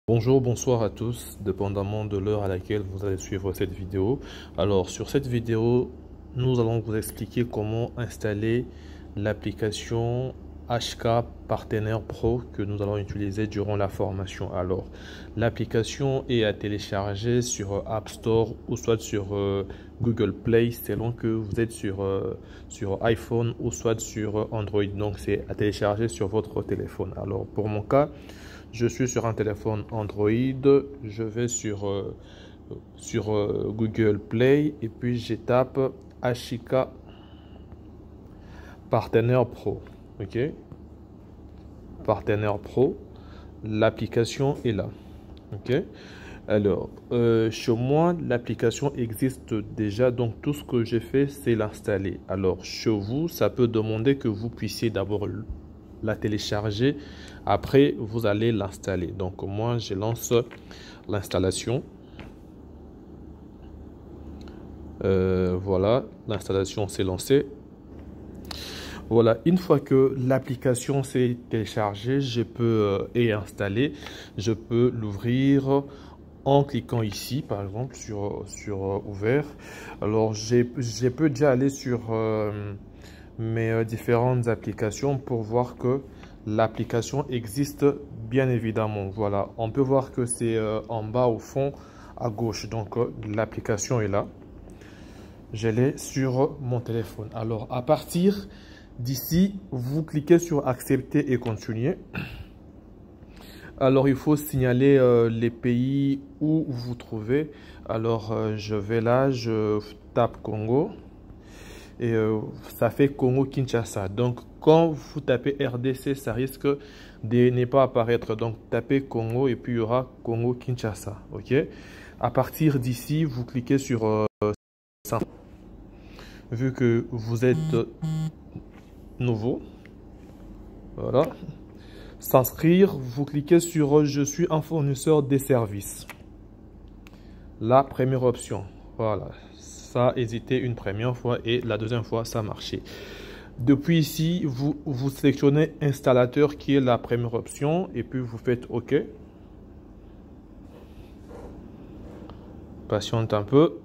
Bonjour, bonsoir à tous, dépendamment de l'heure à laquelle vous allez suivre cette vidéo. Alors, sur cette vidéo, nous allons vous expliquer comment installer l'application HK Partenaire Pro que nous allons utiliser durant la formation. Alors, l'application est à télécharger sur App Store ou soit sur Google Play, selon que vous êtes sur iPhone ou soit sur Android. Donc, c'est à télécharger sur votre téléphone. Alors, pour mon cas, je suis sur un téléphone Android, je vais sur Google Play et puis je tape HK Partenaire Pro. Ok, Partenaire Pro, l'application est là. Ok, alors chez moi l'application existe déjà, donc tout ce que j'ai fait c'est l'installer. Alors chez vous, ça peut demander que vous puissiez d'abord la télécharger, après vous allez l'installer. Donc moi je lance l'installation. Voilà, l'installation s'est lancée. Voilà, une fois que l'application s'est téléchargée, je peux et installer, je peux l'ouvrir en cliquant ici, par exemple, sur ouvert. Alors, je peux déjà aller sur mes différentes applications pour voir que l'application existe bien évidemment. Voilà, on peut voir que c'est en bas au fond à gauche. Donc, l'application est là. Je l'ai sur mon téléphone. Alors, à partir d'ici, vous cliquez sur accepter et continuer. Alors, il faut signaler les pays où vous vous trouvez. Alors, je vais là, je tape Congo et ça fait Congo-Kinshasa. Donc, quand vous tapez RDC, ça risque de ne pas apparaître. Donc, tapez Congo et puis il y aura Congo-Kinshasa. OK? À partir d'ici, vous cliquez sur ça. Vu que vous êtes nouveau, voilà, s'inscrire, vous cliquez sur je suis un fournisseur des services, la première option. Voilà, ça a hésité une première fois et la deuxième fois ça a marché. Depuis ici, vous sélectionnez installateur qui est la première option et puis vous faites OK. Patiente un peu.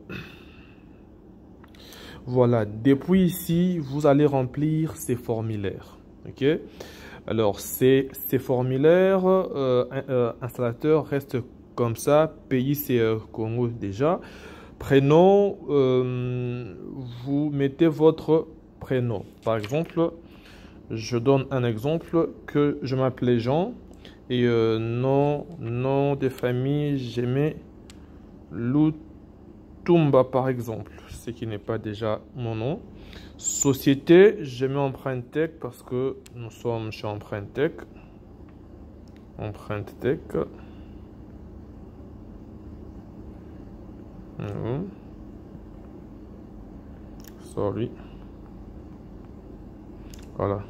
Voilà, depuis ici, vous allez remplir ces formulaires. OK? Alors, ces formulaires, installateur reste comme ça. Pays, c'est Congo déjà. Prénom, vous mettez votre prénom. Par exemple, je donne un exemple que je m'appelais Jean. Et nom de famille, j'aimais Lutumba par exemple, ce qui n'est pas déjà mon nom. Société, je mets Empreinte Tech parce que nous sommes chez Empreinte Tech. Empreinte Tech. Sorry. Voilà.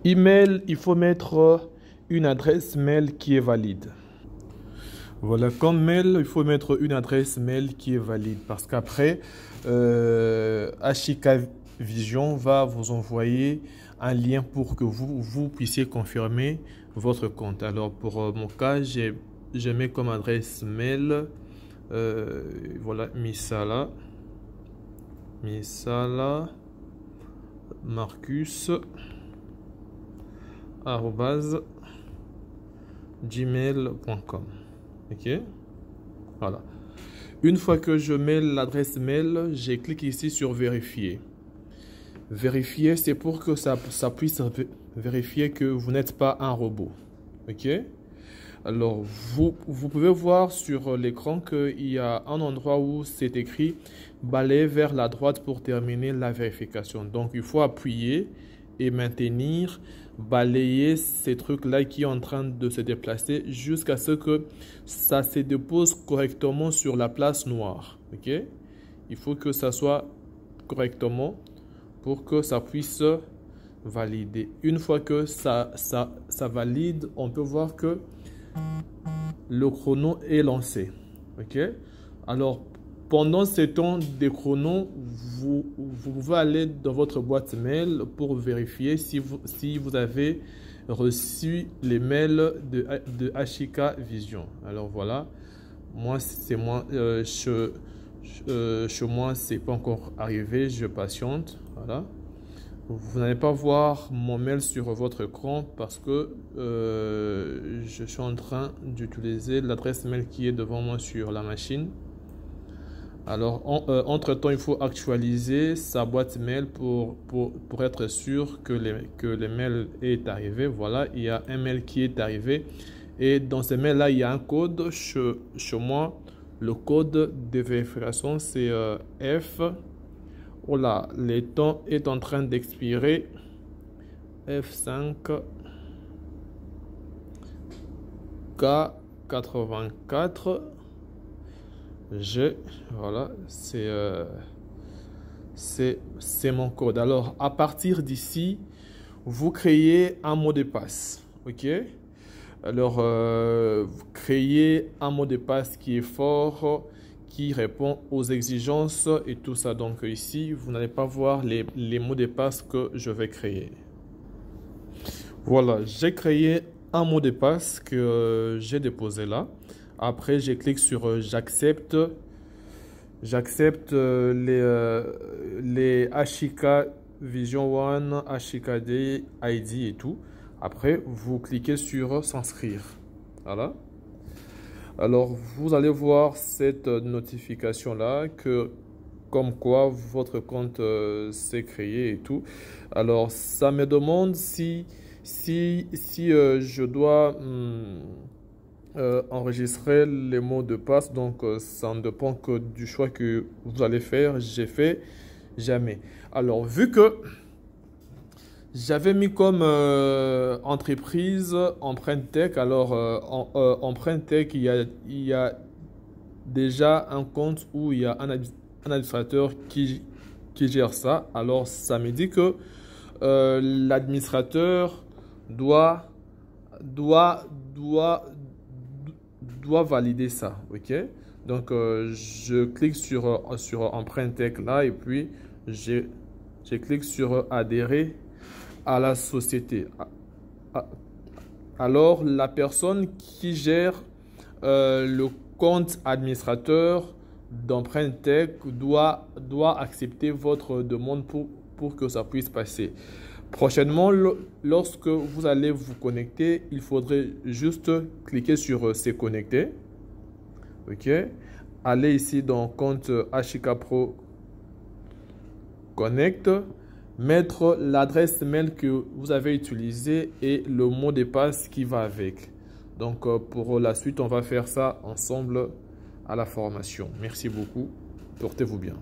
Email, il faut mettre une adresse mail qui est valide. Voilà, comme mail, il faut mettre une adresse mail qui est valide parce qu'après, HK Vision va vous envoyer un lien pour que vous puissiez confirmer votre compte. Alors, pour mon cas, je mets comme adresse mail, voilà, Misala Marcus @gmail.com. OK, voilà. Une fois que je mets l'adresse mail, je clique ici sur vérifier. Vérifier, c'est pour que ça puisse vérifier que vous n'êtes pas un robot. OK, alors vous pouvez voir sur l'écran qu'il y a un endroit où c'est écrit balayer vers la droite pour terminer la vérification. Donc il faut appuyer et maintenir, balayer ces trucs-là qui est en train de se déplacer jusqu'à ce que ça se dépose correctement sur la place noire. OK? Il faut que ça soit correctement pour que ça puisse valider. Une fois que ça valide, on peut voir que le chrono est lancé. OK? Alors, pendant ce temps de chrono, vous pouvez aller dans votre boîte mail pour vérifier si vous avez reçu les mails de Ashika Vision. Alors voilà, moi c'est moi, chez moi c'est pas encore arrivé, je patiente. Voilà, vous n'allez pas voir mon mail sur votre écran parce que je suis en train d'utiliser l'adresse mail qui est devant moi sur la machine. Alors, entre-temps, il faut actualiser sa boîte mail pour être sûr que le mail est arrivé. Voilà, il y a un mail qui est arrivé. Et dans ce mail-là, il y a un code. Chez moi, le code de vérification, c'est F. Oh là, le temps est en train d'expirer. F5 K84 G. Voilà, c'est mon code. Alors, à partir d'ici, vous créez un mot de passe. OK? Alors, vous créez un mot de passe qui est fort, qui répond aux exigences et tout ça. Donc ici, vous n'allez pas voir les mots de passe que je vais créer. Voilà, j'ai créé un mot de passe que j'ai déposé là. Après, je clique sur j'accepte. J'accepte les Ashika Vision One, Ashika Day, ID et tout. Après, vous cliquez sur s'inscrire. Voilà. Alors, vous allez voir cette notification-là que comme quoi votre compte s'est créé et tout. Alors, ça me demande si je dois enregistrer les mots de passe. Donc, ça ne dépend que du choix que vous allez faire. J'ai fait jamais. Alors, vu que j'avais mis comme entreprise Empreinte Tech. Alors, Empreinte Tech, il y a déjà un compte où il y a un administrateur qui gère ça. Alors, ça me dit que l'administrateur doit valider ça. OK? Donc, je clique sur Empreinte Tech là et puis je clique sur adhérer à la société. Alors, la personne qui gère le compte administrateur d'Empreinte Tech doit accepter votre demande pour que ça puisse passer. Prochainement, lorsque vous allez vous connecter, il faudrait juste cliquer sur se connecter. OK? Allez ici dans compte Ashika Pro Connect. Mettre l'adresse mail que vous avez utilisée et le mot de passe qui va avec. Donc, pour la suite, on va faire ça ensemble à la formation. Merci beaucoup. Portez-vous bien.